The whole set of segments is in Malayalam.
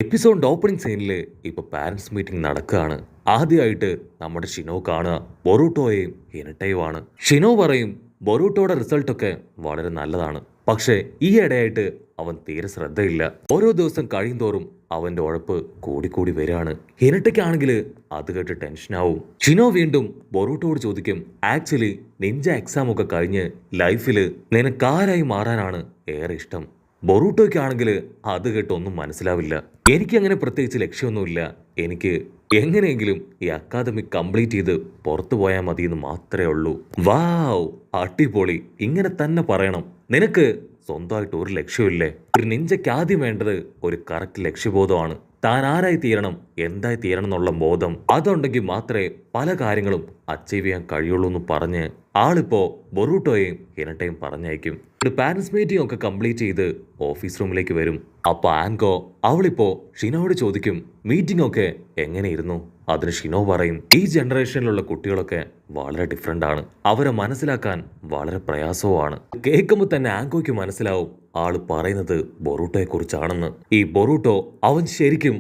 എപ്പിസോഡിന്റെ ഓപ്പണിംഗ് സീനിൽ ഇപ്പൊ പാരന്റ്സ് മീറ്റിംഗ് നടക്കുകയാണ്. ആദ്യമായിട്ട് നമ്മുടെ ഷിനോ കാണുക ബൊറൂട്ടോയെയും ഹിനട്ടയുമാണ്. ഷിനോ പറയും ബൊറൂട്ടോയുടെ റിസൾട്ട് ഒക്കെ വളരെ നല്ലതാണ്, പക്ഷേ ഈ ഇടയായിട്ട് അവൻ തീരെ ശ്രദ്ധയില്ല. ഓരോ ദിവസം കഴിയുന്തോറും അവന്റെ ഉഴപ്പ് കൂടിക്കൂടി വരികയാണ്. ഹിനട്ടയ്ക്കാണെങ്കിൽ അത് കേട്ട് ടെൻഷനാവും. ഷിനോ വീണ്ടും ബൊറൂട്ടോട് ചോദിക്കും, ആക്ച്വലി നിഞ്ച എക്സാം ഒക്കെ കഴിഞ്ഞ് ലൈഫിൽ നിനക്കാരായി മാറാനാണ് ഏറെ ഇഷ്ടം? ബൊറൂട്ടോയ്ക്കാണെങ്കിൽ അത് കേട്ടൊന്നും മനസ്സിലാവില്ല. എനിക്കങ്ങനെ പ്രത്യേകിച്ച് ലക്ഷ്യമൊന്നുമില്ല, എനിക്ക് എങ്ങനെയെങ്കിലും ഈ അക്കാദമിക് കംപ്ലീറ്റ് ചെയ്ത് പുറത്തു പോയാൽ മതി എന്ന് മാത്രമേ ഉള്ളൂ. വാവ്, അടിപൊളി, ഇങ്ങനെ തന്നെ പറയണം. നിനക്ക് സ്വന്തമായിട്ട് ഒരു ലക്ഷ്യമില്ലേ? ഒരു നിഞ്ചയ്ക്ക് ആദ്യം വേണ്ടത് ഒരു കറക്റ്റ് ലക്ഷ്യബോധമാണ്. താൻ ആരായി തീരണം, എന്തായി തീരണം എന്നുള്ള ബോധം അതുണ്ടെങ്കിൽ മാത്രമേ പല കാര്യങ്ങളും അച്ചീവ് ചെയ്യാൻ കഴിയുള്ളൂ എന്ന് പറഞ്ഞ് ആളിപ്പോ ബൊറൂട്ടോയെയും ഹിനട്ടയും പറഞ്ഞയക്കും. ഒരു പാരന്റ്സ് മീറ്റിംഗ് ഒക്കെ കംപ്ലീറ്റ് ചെയ്ത് ഓഫീസ് റൂമിലേക്ക് വരും. അപ്പൊ ആൻകോ അവളിപ്പോ ഷിനോയോട് ചോദിക്കും, മീറ്റിംഗ് ഒക്കെ എങ്ങനെയിരുന്നു? അതിന് ഷിനോ പറയും, ഈ ജനറേഷനിലുള്ള കുട്ടികളൊക്കെ വളരെ ഡിഫറെന്റ് ആണ്, അവരെ മനസ്സിലാക്കാൻ വളരെ പ്രയാസവുമാണ്. കേൾക്കുമ്പോൾ തന്നെ ആൻകോയ്ക്ക് മനസ്സിലാവും ആള് പറയുന്നത് ബൊറൂട്ടോയെ കുറിച്ചാണെന്ന്. ഈ ബൊറൂട്ടോ അവൻ ശരിക്കും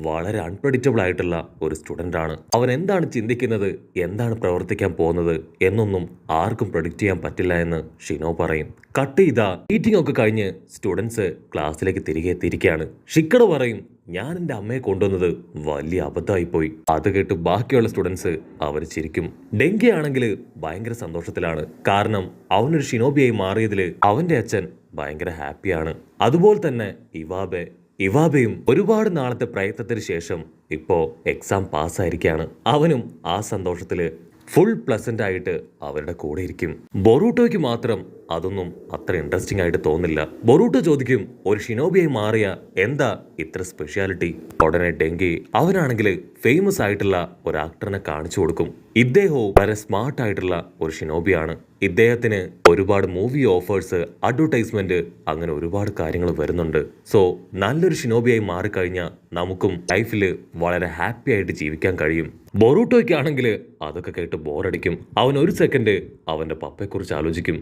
വളരെ അൺപ്രഡിക്റ്റബിൾ ആയിട്ടുള്ള ഒരു സ്റ്റുഡന്റ് ആണ്. അവൻ എന്താണ് ചിന്തിക്കുന്നത്, എന്താണ് പ്രവർത്തിക്കാൻ പോകുന്നത് എന്നൊന്നും ആർക്കും പ്രഡിക്റ്റ് ചെയ്യാൻ പറ്റില്ല എന്ന് ഷിനോ പറയും. കട്ട് ചെയ്ത മീറ്റിംഗ് ഒക്കെ കഴിഞ്ഞ് സ്റ്റുഡൻസ് ക്ലാസ്സിലേക്ക് തിരികെ എത്തിയിരിക്കുകയാണ്. ഷിക്കട പറയും, ഞാൻ എൻ്റെ അമ്മയെ കൊണ്ടുവന്നത് വലിയ അബദ്ധമായി പോയി. അത് കേട്ട് ബാക്കിയുള്ള സ്റ്റുഡൻസ് അവർ ചിരിക്കും. ഡെങ്കി ആണെങ്കിൽ ഭയങ്കര സന്തോഷത്തിലാണ്. കാരണം അവനൊരു ഷിനോബിയായി മാറിയതിൽ അവന്റെ അച്ഛൻ ഭയങ്കര ഹാപ്പിയാണ്. അതുപോലെ തന്നെ ഇവാബയും ഒരുപാട് നാളത്തെ പ്രയത്നത്തിന് ശേഷം ഇപ്പോ എക്സാം പാസ്സായിരിക്കുകയാണ്. അവനും ആ സന്തോഷത്തില് ഫുൾ പ്ലസന്റ് ആയിട്ട് അവരുടെ കൂടെ ഇരിക്കും. ബൊറൂട്ടോയ്ക്ക് മാത്രം അതൊന്നും അത്ര ഇൻട്രസ്റ്റിംഗ് ആയിട്ട് തോന്നില്ല. ബൊറൂട്ടോ ചോദിക്കും, ഒരു ഷിനോബിയായി മാറിയ എന്താ ഇത്ര സ്പെഷ്യാലിറ്റി? ഉടനെ ഡെങ്കി അവനാണെങ്കിൽ ഫേമസ് ആയിട്ടുള്ള ഒരു ആക്ടറിനെ കാണിച്ചു കൊടുക്കും. ഇദ്ദേഹവും വളരെ സ്മാർട്ട് ആയിട്ടുള്ള ഒരു ഷിനോബിയാണ്. ഇദ്ദേഹത്തിന് ഒരുപാട് മൂവി ഓഫേഴ്സ്, അഡ്വർടൈസ്മെന്റ്, അങ്ങനെ ഒരുപാട് കാര്യങ്ങൾ വരുന്നുണ്ട്. സോ നല്ലൊരു ഷിനോബിയായി മാറിക്കഴിഞ്ഞാൽ നമുക്കും ലൈഫിൽ വളരെ ഹാപ്പി ആയിട്ട് ജീവിക്കാൻ കഴിയും. ബൊറൂട്ടോയ്ക്കാണെങ്കിൽ അതൊക്കെ കേട്ട് ബോറടിക്കും. അവൻ ഒരു സെക്കൻഡ് അവന്റെ പപ്പയെക്കുറിച്ച് ആലോചിക്കും.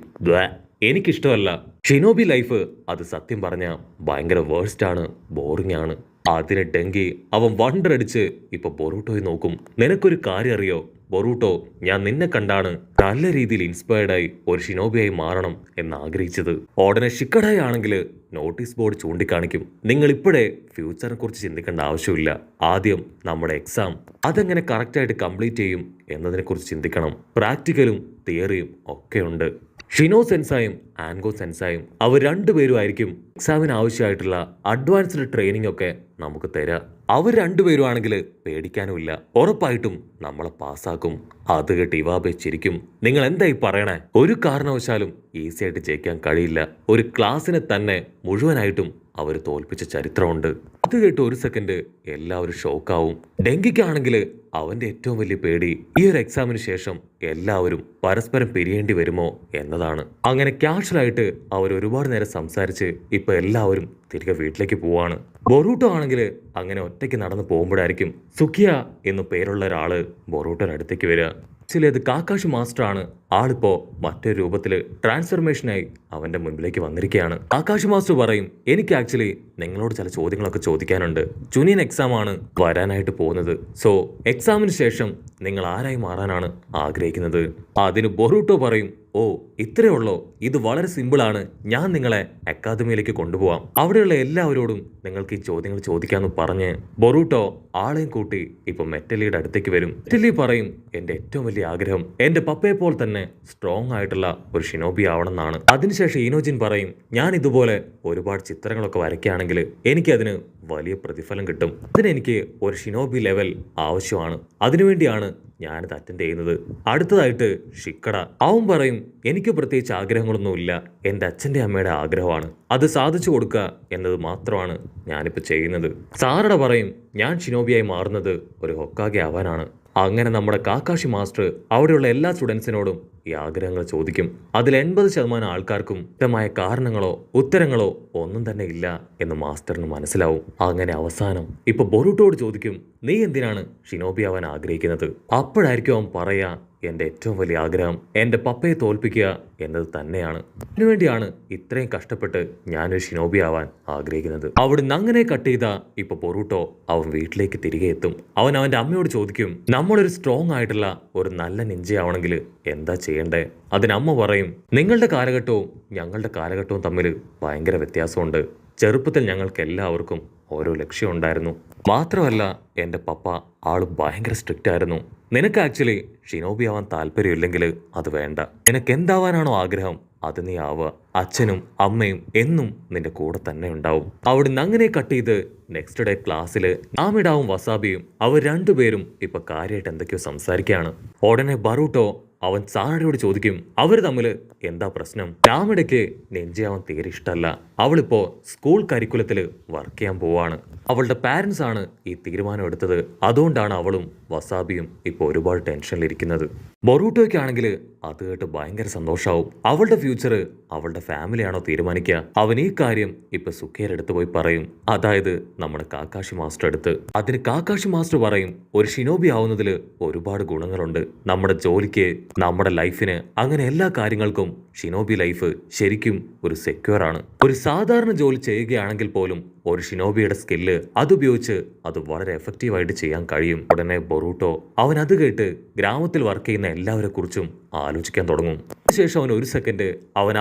എനിക്കിഷ്ടമല്ല ഷിനോബി ലൈഫ്, അത് സത്യം പറഞ്ഞ ഭയങ്കര വേഴ്സ്റ്റ് ആണ്, ബോറിംഗ് ആണ്. അതിന് ഡെങ്കി അവൻ വണ്ടറടിച്ച് ഇപ്പൊ ബൊറൂട്ടോയെ നോക്കും. നിനക്കൊരു കാര്യം അറിയോ ബൊറൂട്ടോ, ഞാൻ നിന്നെ കണ്ടാണ് നല്ല രീതിയിൽ ഇൻസ്പയർഡായി ഒരു ഷിനോബിയായി മാറണം എന്ന് ആഗ്രഹിച്ചത്. ഉടനെ ഷിക്കഡായി ആണെങ്കിൽ നോട്ടീസ് ബോർഡ് ചൂണ്ടിക്കാണിക്കും, നിങ്ങൾ ഇപ്പോഴേ ഫ്യൂച്ചറിനെ കുറിച്ച് ചിന്തിക്കേണ്ട ആവശ്യമില്ല, ആദ്യം നമ്മുടെ എക്സാം അതെങ്ങനെ കറക്റ്റായിട്ട് കംപ്ലീറ്റ് ചെയ്യും എന്നതിനെ കുറിച്ച് ചിന്തിക്കണം. പ്രാക്ടിക്കലും തിയറിയും ഒക്കെ ഉണ്ട്. ഷിനോ സെൻസായും ആൻഗോ സെൻസായും അവർ രണ്ടുപേരുമായിരിക്കും എക്സാമിന് ആവശ്യമായിട്ടുള്ള അഡ്വാൻസ്ഡ് ട്രെയിനിങ് ഒക്കെ നമുക്ക് തരാം. അവർ രണ്ടുപേരും ആണെങ്കിൽ പേടിക്കാനുമില്ല, ഉറപ്പായിട്ടും നമ്മളെ പാസ്സാക്കും. അത് കേട്ട് ഇവാബെ ചിരിക്കും. നിങ്ങൾ എന്തായി പറയണേ? ഒരു കാരണവശാലും ഈസി ആയിട്ട് ജയിക്കാൻ കഴിയില്ല. ഒരു ക്ലാസ്സിനെ തന്നെ മുഴുവനായിട്ടും അവർ തോൽപ്പിച്ച ചരിത്രമുണ്ട്. അത് കേട്ട് ഒരു സെക്കൻഡ് എല്ലാവരും ഷോക്കാവും. ഡെങ്കിക്കാണെങ്കിൽ അവന്റെ ഏറ്റവും വലിയ പേടി ഈ ഒരു എക്സാമിന് ശേഷം എല്ലാവരും പരസ്പരം പിരിയേണ്ടി വരുമോ എന്നതാണ്. അങ്ങനെ കാഷ്വലായിട്ട് അവർ ഒരുപാട് നേരം സംസാരിച്ച് ഇപ്പൊ എല്ലാവരും തിരികെ വീട്ടിലേക്ക് പോവാണ്. ബൊറൂട്ടോ ആണെങ്കിൽ അങ്ങനെ ഒറ്റയ്ക്ക് നടന്നു പോകുമ്പോഴായിരിക്കും സുഖിയ എന്നു പേരുള്ള ഒരാള് ബൊറൂട്ടോയുടെ അടുത്തേക്ക് വരിക. ആക്ച്വലി അത് കാക്കാഷി മാസ്റ്റർ ആണ്. ആളിപ്പോ മറ്റൊരു രൂപത്തില് ട്രാൻസ്ഫർമേഷനായി അവന്റെ മുൻപിലേക്ക് വന്നിരിക്കുകയാണ്. കാക്കാഷി മാസ്റ്റർ പറയും, എനിക്ക് ആക്ച്വലി നിങ്ങളോട് ചില ചോദ്യങ്ങളൊക്കെ ചോദിക്കാനുണ്ട്. ജൂനിയർ എക്സാം ആണ് വരാനായിട്ട് പോകുന്നത്. സോ എക്സാമിന് ശേഷം നിങ്ങൾ ആരായി മാറാനാണ് ആഗ്രഹിക്കുന്നത്? അതിന് ബൊറൂട്ടോ പറയും, ഓ ഇത്രയേ ഉള്ളോ? ഇത് വളരെ സിമ്പിളാണ്. ഞാൻ നിങ്ങളെ അക്കാദമിയിലേക്ക് കൊണ്ടുപോവാം. അവിടെയുള്ള എല്ലാവരോടും നിങ്ങൾക്ക് ഈ ചോദ്യങ്ങൾ ചോദിക്കാമെന്ന് പറഞ്ഞ് ബൊറൂട്ടോ ആളെയും കൂട്ടി ഇപ്പൊ മെറ്റലിയുടെ അടുത്തേക്ക് വരും. മെറ്റലി പറയും, എന്റെ ഏറ്റവും വലിയ ആഗ്രഹം എന്റെ പപ്പയെ പോലെ തന്നെ സ്ട്രോങ് ആയിട്ടുള്ള ഒരു ഷിനോബി ആവണമെന്നാണ്. അതിനുശേഷം ഇനോജിൻ പറയും, ഞാൻ ഇതുപോലെ ഒരുപാട് ചിത്രങ്ങളൊക്കെ വരയ്ക്കുകയാണെങ്കിൽ എനിക്കതിന് വലിയ പ്രതിഫലം കിട്ടും. അതിനെനിക്ക് ഒരു ഷിനോബി ലെവൽ ആവശ്യമാണ്. അതിനുവേണ്ടിയാണ് ഞാനിത് അറ്റൻഡ് ചെയ്യുന്നത്. അടുത്തതായിട്ട് ഷിക്കട അവൻ പറയും, എനിക്ക് പ്രത്യേകിച്ച് ആഗ്രഹങ്ങളൊന്നുമില്ല, എൻ്റെ അച്ഛൻ്റെ അമ്മയുടെ ആഗ്രഹമാണ്, അത് സാധിച്ചു കൊടുക്കുക എന്നത് മാത്രമാണ് ഞാനിപ്പോൾ ചെയ്യുന്നത്. സാറട പറയും, ഞാൻ ഷിനോബിയായി മാറുന്നത് ഒരു ഹൊക്കാഗെ ആവാനാണ്. അങ്ങനെ നമ്മുടെ കാക്കാഷി മാസ്റ്റർ അവിടെയുള്ള എല്ലാ സ്റ്റുഡൻസിനോടും ഈ ആഗ്രഹങ്ങൾ ചോദിക്കും. അതിൽ 80% ആൾക്കാർക്കും വ്യക്തമായ കാരണങ്ങളോ ഉത്തരങ്ങളോ ഒന്നും തന്നെ ഇല്ല എന്ന് മാസ്റ്ററിന് മനസ്സിലാവും. അങ്ങനെ അവസാനം ഇപ്പൊ ബൊറൂട്ടോട് ചോദിക്കും, നീ എന്തിനാണ് ഷിനോബി ആവാൻ ആഗ്രഹിക്കുന്നത്? അപ്പോഴായിരിക്കും അവൻ പറയാ, എൻ്റെ ഏറ്റവും വലിയ ആഗ്രഹം എൻ്റെ പപ്പയെ തോൽപ്പിക്കുക എന്നത് തന്നെയാണ്. അതിനുവേണ്ടിയാണ് ഇത്രയും കഷ്ടപ്പെട്ട് ഞാനൊരു ഷിനോബി ആവാൻ ആഗ്രഹിക്കുന്നത്. അവിടുന്ന് അങ്ങനെ കട്ട് ചെയ്ത ഇപ്പൊ ബൊറൂട്ടോ അവൻ വീട്ടിലേക്ക് തിരികെ എത്തും. അവൻ അവൻ്റെ അമ്മയോട് ചോദിക്കും, നമ്മളൊരു സ്ട്രോങ് ആയിട്ടുള്ള ഒരു നല്ല നിഞ്ചയാവണമെങ്കിൽ എന്താ ചെയ്യണ്ടേ? അതിനമ്മ പറയും, നിങ്ങളുടെ കാലഘട്ടവും ഞങ്ങളുടെ കാലഘട്ടവും തമ്മിൽ ഭയങ്കര വ്യത്യാസമുണ്ട്. ചെറുപ്പത്തിൽ ഞങ്ങൾക്ക് എല്ലാവർക്കും ഓരോ ലക്ഷ്യം ഉണ്ടായിരുന്നു. മാത്രമല്ല എൻ്റെ പപ്പ ആള് ഭയങ്കര സ്ട്രിക്റ്റ് ആയിരുന്നു. നിനക്ക് ആക്ച്വലി ഷിനോബി ആവാൻ താല്പര്യമില്ലെങ്കിൽ അത് വേണ്ട. നിനക്ക് എന്താവാനാണോ ആഗ്രഹം അത് നീ ആവുക. അച്ഛനും അമ്മയും എന്നും നിന്റെ കൂടെ തന്നെ ഉണ്ടാവും. അവിടുന്ന് അങ്ങനെ കട്ട് ചെയ്ത് നെക്സ്റ്റ് ഡേ ക്ലാസ്സിൽ ആമിഡാവും വസാബിയും അവർ രണ്ടുപേരും ഇപ്പൊ കാര്യമായിട്ട് എന്തൊക്കെയോ സംസാരിക്കുകയാണ്. ഉടനെ ബറൂട്ടോ അവൻ സാറയോട് ചോദിക്കും, അവർ തമ്മിൽ എന്താ പ്രശ്നം? രാമിടയ്ക്ക് നെഞ്ചിയാവാൻ തീരെ ഇഷ്ടമല്ല. അവളിപ്പോ സ്കൂൾ കരിക്കുലത്തിൽ വർക്ക് ചെയ്യാൻ പോവാണ്. അവളുടെ പാരൻസ് ആണ് ഈ തീരുമാനം എടുത്തത്. അതുകൊണ്ടാണ് അവളും വസാബിയും ഇപ്പോൾ ഒരുപാട് ടെൻഷനിലിരിക്കുന്നത്. ബൊറൂട്ടോയ്ക്കാണെങ്കിൽ അത് കേട്ട് ഭയങ്കര സന്തോഷാവും. അവളുടെ ഫ്യൂച്ചർ അവളുടെ ഫാമിലിയാണോ തീരുമാനിക്കുക. അവൻ ഈ കാര്യം ഇപ്പൊ സുഖേരുടെ അടുത്ത് പോയി പറയും. അതായത് നമ്മുടെ കാക്കാഷി മാസ്റ്റർ അടുത്ത്. അതിന് കാക്കാഷി മാസ്റ്റർ പറയും, ഒരു ഷിനോബി ആവുന്നതിൽ ഒരുപാട് ഗുണങ്ങളുണ്ട്. നമ്മുടെ ജോലിക്ക്, നമ്മുടെ ലൈഫിന്, അങ്ങനെ എല്ലാ കാര്യങ്ങൾക്കും ഷിനോബി ലൈഫ് ശരിക്കും ഒരു സെക്യൂർ ആണ്. ഒരു സാധാരണ ജോലി ചെയ്യുകയാണെങ്കിൽ പോലും ഒരു ഷിനോബിയുടെ സ്കില്ല് അതുപയോഗിച്ച് അത് വളരെ എഫക്റ്റീവായിട്ട് ചെയ്യാൻ കഴിയും. ഉടനെ ബൊറൂട്ടോ അവൻ അത് കേട്ട് ഗ്രാമത്തിൽ വർക്ക് ചെയ്യുന്ന എല്ലാവരെ കുറിച്ചും ആലോചിക്കാൻ തുടങ്ങും. അതിനുശേഷം അവൻ ഒരു സെക്കൻഡ്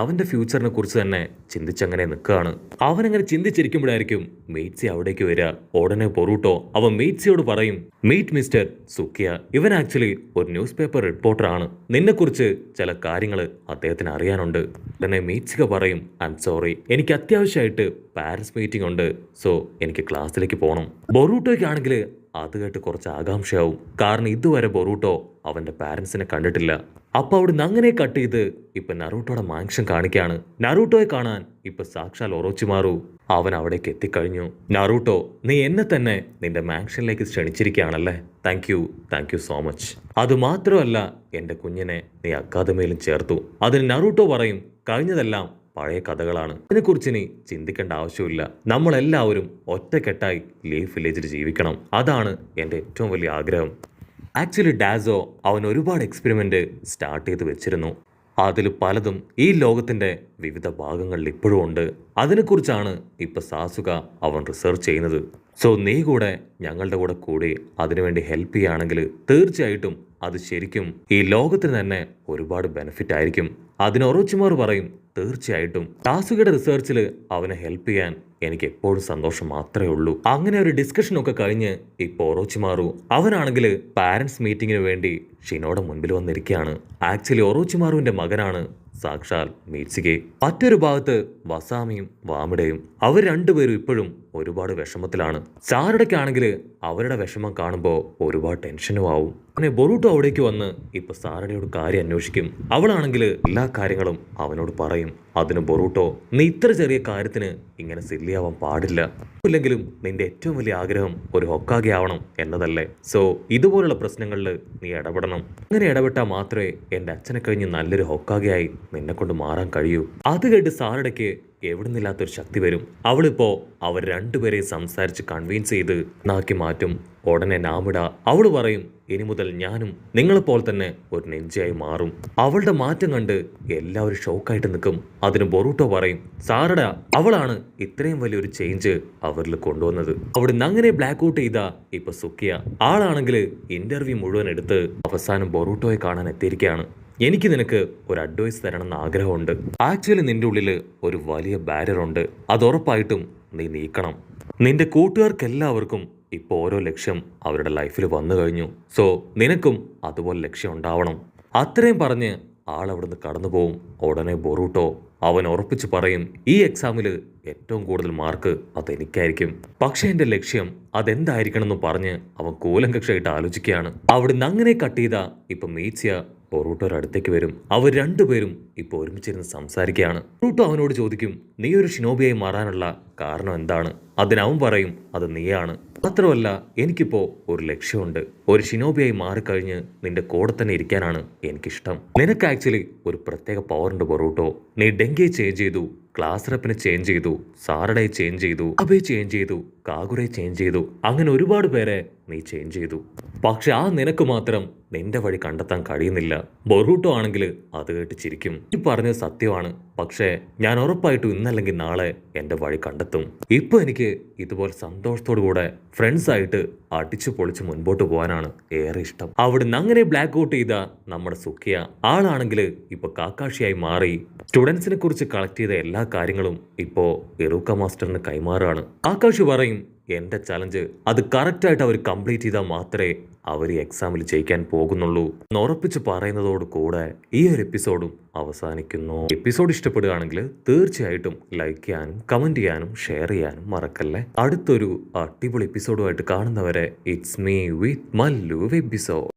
അവന്റെ ഫ്യൂച്ചറിനെ കുറിച്ച് തന്നെ ചിന്തിച്ചങ്ങനെ നിൽക്കുകയാണ്. അവനങ്ങനെ ചിന്തിച്ചിരിക്കുമ്പോഴായിരിക്കും മെയ്റ്റ്സി അവിടേക്ക് വരിക. ഉടനെ ബൊറൂട്ടോ അവൻ മെയ്റ്റ്സിയോട് പറയും, മീറ്റ് മിസ്റ്റർ സുക്കിയ. ഇവൻ ആക്ച്വലി ഒരു ന്യൂസ് പേപ്പർ റിപ്പോർട്ടറാണ്. നിന്നെക്കുറിച്ച് ചില കാര്യങ്ങൾ അദ്ദേഹത്തിന് അറിയാനുണ്ട്. ഉടനെ മെയ്റ്റ്സിക പറയും, ഐ എം സോറി, എനിക്ക് അത്യാവശ്യമായിട്ട് പാരൻസ് മീറ്റിംഗ് ഉണ്ട്. സോ എനിക്ക് ക്ലാസ്സിലേക്ക് പോകണം. ബൊറൂട്ടോയ്ക്കാണെങ്കിൽ അത് കേട്ട് കുറച്ച് ആകാംക്ഷയാവും. കാരണം ഇതുവരെ ബൊറൂട്ടോ അവന്റെ പാരൻസിനെ കണ്ടിട്ടില്ല. അപ്പൊ അവിടുന്ന് അങ്ങനെ കട്ട് ചെയ്ത് ഇപ്പൊ നറൂട്ടോയുടെ മാൻഷൻ കാണിക്കാണ്. നറൂട്ടോയെ കാണാൻ ഇപ്പൊ സാക്ഷാൽ ഒറോച്ചിമാറു അവൻ അവിടേക്ക് എത്തിക്കഴിഞ്ഞു. നറൂട്ടോ, നീ എന്നെ തന്നെ നിന്റെ മാൻഷനിലേക്ക് ക്ഷണിച്ചിരിക്കുകയാണല്ലേ. Thank you so much. അത് മാത്രമല്ല എൻ്റെ കുഞ്ഞിനെ നീ അക്കാദമിയിലും ചേർത്തു. അതിന് നറൂട്ടോ പറയും, കഴിഞ്ഞതെല്ലാം പഴയ കഥകളാണ്. ഇതിനെക്കുറിച്ച് ഇനി ചിന്തിക്കേണ്ട ആവശ്യമില്ല. നമ്മളെല്ലാവരും ഒറ്റക്കെട്ടായി ലീഫ് വില്ലേജിൽ ജീവിക്കണം. അതാണ് എൻ്റെ ഏറ്റവും വലിയ ആഗ്രഹം. ആക്ച്വലി ഡാസോ അവൻ ഒരുപാട് എക്സ്പെരിമെന്റ് സ്റ്റാർട്ട് ചെയ്ത് വെച്ചിരുന്നു. അതിൽ പലതും ഈ ലോകത്തിന്റെ വിവിധ ഭാഗങ്ങളിൽ ഇപ്പോഴും ഉണ്ട്. അതിനെക്കുറിച്ചാണ് ഇപ്പൊ സാസുക അവൻ റിസർച്ച് ചെയ്യുന്നത്. സോ നീ കൂടെ ഞങ്ങളുടെ കൂടെ കൂടി അതിനുവേണ്ടി ഹെൽപ്പ് ചെയ്യുകയാണെങ്കിൽ തീർച്ചയായിട്ടും അത് ശരിക്കും ഈ ലോകത്തിന് തന്നെ ഒരുപാട് ബെനിഫിറ്റ് ആയിരിക്കും. അതിന് ഒറോച്ചിമാർ പറയും, തീർച്ചയായിട്ടും സാസുകയുടെ റിസർച്ചിൽ അവനെ ഹെൽപ്പ് ചെയ്യാൻ എനിക്ക് എപ്പോഴും സന്തോഷം മാത്രമേ ഉള്ളൂ. അങ്ങനെ ഒരു ഡിസ്കഷൻ ഒക്കെ കഴിഞ്ഞ് ഇപ്പോൾ ഒറോച്ചിമാറു അവനാണെങ്കിൽ പാരന്റ്സ് മീറ്റിങ്ങിന് വേണ്ടി ഷിനോയുടെ മുൻപിൽ വന്നിരിക്കുകയാണ്. ആക്ച്വലി ഒറോച്ചിമാറുവിന്റെ മകനാണ് സാക്ഷാൽ മീറ്റ്സികെ. മറ്റൊരു ഭാഗത്ത് വസാമിയും വാമിഡയും അവർ രണ്ടുപേരും ഇപ്പോഴും ഒരുപാട് വിഷമത്തിലാണ്. സാറടയ്ക്കാണെങ്കിൽ അവരുടെ വിഷമം കാണുമ്പോൾ ഒരുപാട് ടെൻഷനും ആവും. അങ്ങനെ ബൊറൂട്ടോ അവിടേക്ക് വന്ന് ഇപ്പൊ സാറടയോട് കാര്യം അന്വേഷിക്കും. അവളാണെങ്കിൽ എല്ലാ കാര്യങ്ങളും അവനോട് പറയും. അതിന് ബൊറൂട്ടോ, നീ ഇത്ര ചെറിയ കാര്യത്തിന് ഇങ്ങനെ സില്ലിയാവാൻ പാടില്ല. ഇല്ലെങ്കിലും നിന്റെ ഏറ്റവും വലിയ ആഗ്രഹം ഒരു ഹൊക്കാഗെ ആവണം എന്നതല്ലേ. സോ ഇതുപോലുള്ള പ്രശ്നങ്ങളിൽ നീ ഇടപെടണം. അങ്ങനെ ഇടപെട്ടാൽ മാത്രമേ എൻ്റെ അച്ഛനെ കഴിഞ്ഞ് നല്ലൊരു ഹൊക്കാഗെയായി നിന്നെ കൊണ്ട് മാറാൻ കഴിയൂ. അത് കേട്ട് സാറടയ്ക്ക് എവിടുന്നില്ലാത്തൊരു ശക്തി വരും. അവളിപ്പോ അവർ രണ്ടുപേരെയും സംസാരിച്ച് കൺവിൻസ് ചെയ്ത് നാക്കി മാറ്റും. ഉടനെ നാമിഡ അവള് പറയും, ഇനി മുതൽ ഞാനും നിങ്ങളെപ്പോലെ തന്നെ ഒരു നെഞ്ചയായി മാറും. അവളുടെ മാറ്റം കണ്ട് എല്ലാവരും ഷോക്കായിട്ട് നിൽക്കും. അതിന് ബൊറൂട്ടോ പറയും, സാറട അവളാണ് ഇത്രയും വലിയൊരു ചേഞ്ച് അവരിൽ കൊണ്ടുവന്നത്. അവിടുന്ന് അങ്ങനെ ബ്ലാക്ക് ഔട്ട് ചെയ്ത ഇപ്പൊ സുക്കിയ ആളാണെങ്കിൽ ഇന്റർവ്യൂ മുഴുവൻ എടുത്ത് അവസാനം ബൊറൂട്ടോയെ കാണാൻ എത്തിയിരിക്കുകയാണ്. എനിക്ക് നിനക്ക് ഒരു അഡ്വൈസ് തരണമെന്ന് ആഗ്രഹമുണ്ട്. ആക്ച്വലി നിന്റെ ഉള്ളിൽ ഒരു വലിയ ബാരിയർ ഉണ്ട്. അത് ഉറപ്പായിട്ടും നീ നീക്കണം. നിന്റെ കൂട്ടുകാർക്കെല്ലാവർക്കും ഇപ്പോൾ ഓരോ ലക്ഷ്യം അവരുടെ ലൈഫിൽ വന്നു കഴിഞ്ഞു. സോ നിനക്കും അതുപോലെ ലക്ഷ്യം ഉണ്ടാവണം. അത്രയും പറഞ്ഞ് ആളവിടുന്ന് കടന്നു പോവും. ഉടനെ ബൊറൂട്ടോ അവൻ ഉറപ്പിച്ച് പറയും, ഈ എക്സാമിൽ ഏറ്റവും കൂടുതൽ മാർക്ക് അതെനിക്കായിരിക്കും. പക്ഷെ എൻ്റെ ലക്ഷ്യം അതെന്തായിരിക്കണം എന്ന് പറഞ്ഞ് അവൻ കൂലങ്കക്ഷയായിട്ട് ആലോചിക്കുകയാണ്. അവിടുന്ന് അങ്ങനെ കട്ട് ചെയ്ത ഇപ്പൊ മീറ്റ്സിയ ബൊറൂട്ടോയുടെ അടുത്തേക്ക് വരും. അവർ രണ്ടുപേരും ഇപ്പോൾ ഒരുമിച്ചിരുന്ന് സംസാരിക്കുകയാണ്. ബൊറൂട്ടോ അവനോട് ചോദിക്കും, നീ ഒരു ഷിനോബിയായി മാറാനുള്ള കാരണം എന്താണ്? അതിനവൻ പറയും അത് നീയാണ്. മാത്രമല്ല എനിക്കിപ്പോ ഒരു ലക്ഷ്യമുണ്ട്. ഒരു ഷിനോബിയായി മാറിക്കഴിഞ്ഞ് നിന്റെ കൂടെ തന്നെ ഇരിക്കാനാണ് എനിക്കിഷ്ടം. നിനക്ക് ആക്ച്വലി ഒരു പ്രത്യേക പവറുണ്ട് ബൊറൂട്ടോ. നീ ഡെങ്കിയെ ചേഞ്ച് ചെയ്തു, ക്ലാസ് റെപ്പിനെ ചേഞ്ച് ചെയ്തു, സാറഡയെ ചേഞ്ച് ചെയ്തു, അബയെ ചേഞ്ച് ചെയ്തു, കാഗുരയെ ചേഞ്ച് ചെയ്തു, അങ്ങനെ ഒരുപാട് പേരെ നീ ചേഞ്ച് ചെയ്തു. പക്ഷെ ആ നിനക്ക് മാത്രം നിന്റെ വഴി കണ്ടെത്താൻ കഴിയുന്നില്ല. ബൊറൂട്ടോ ആണെങ്കിൽ അത് കേട്ട് ചിരിക്കും. ഈ പറഞ്ഞത് സത്യമാണ്. പക്ഷേ ഞാൻ ഉറപ്പായിട്ടും ഇന്നല്ലെങ്കിൽ നാളെ എന്റെ വഴി കണ്ടെത്തും. ഇപ്പൊ എനിക്ക് ഇതുപോലെ സന്തോഷത്തോടു കൂടെ ഫ്രണ്ട്സ് ആയിട്ട് അടിച്ചു പൊളിച്ച് മുൻപോട്ട് പോകാനാണ് ഏറെ ഇഷ്ടം. അവിടുന്ന് അങ്ങനെ ബ്ലാക്ക് ഔട്ട് ചെയ്ത നമ്മുടെ സുക്കിയ ആളാണെങ്കിൽ ഇപ്പൊ കാക്കാഷിയായി മാറി സ്റ്റുഡൻസിനെ കുറിച്ച് കളക്ട് ചെയ്ത എല്ലാ കാര്യങ്ങളും ഇപ്പോ എറൂക്ക മാസ്റ്ററിന് കൈമാറാണ്. ആകാശ് പറയും എന്റെ ചലഞ്ച് അത് കറക്റ്റായിട്ട് അവർ കംപ്ലീറ്റ് ചെയ്താൽ മാത്രമേ അവർ എക്സാമിൽ ജയിക്കാൻ പോകുന്നുള്ളൂ എന്ന് ഉറപ്പിച്ച് പറയുന്നതോട് കൂടെ ഈ ഒരു എപ്പിസോഡും അവസാനിക്കുന്നു. എപ്പിസോഡ് ഇഷ്ടപ്പെടുകയാണെങ്കിൽ തീർച്ചയായിട്ടും ലൈക്ക് ചെയ്യാനും കമന്റ് ചെയ്യാനും ഷെയർ ചെയ്യാനും മറക്കല്ലേ. അടുത്തൊരു അടിപൊളി എപ്പിസോഡുമായിട്ട് കാണുന്നവരെ it's me with Mallu episode.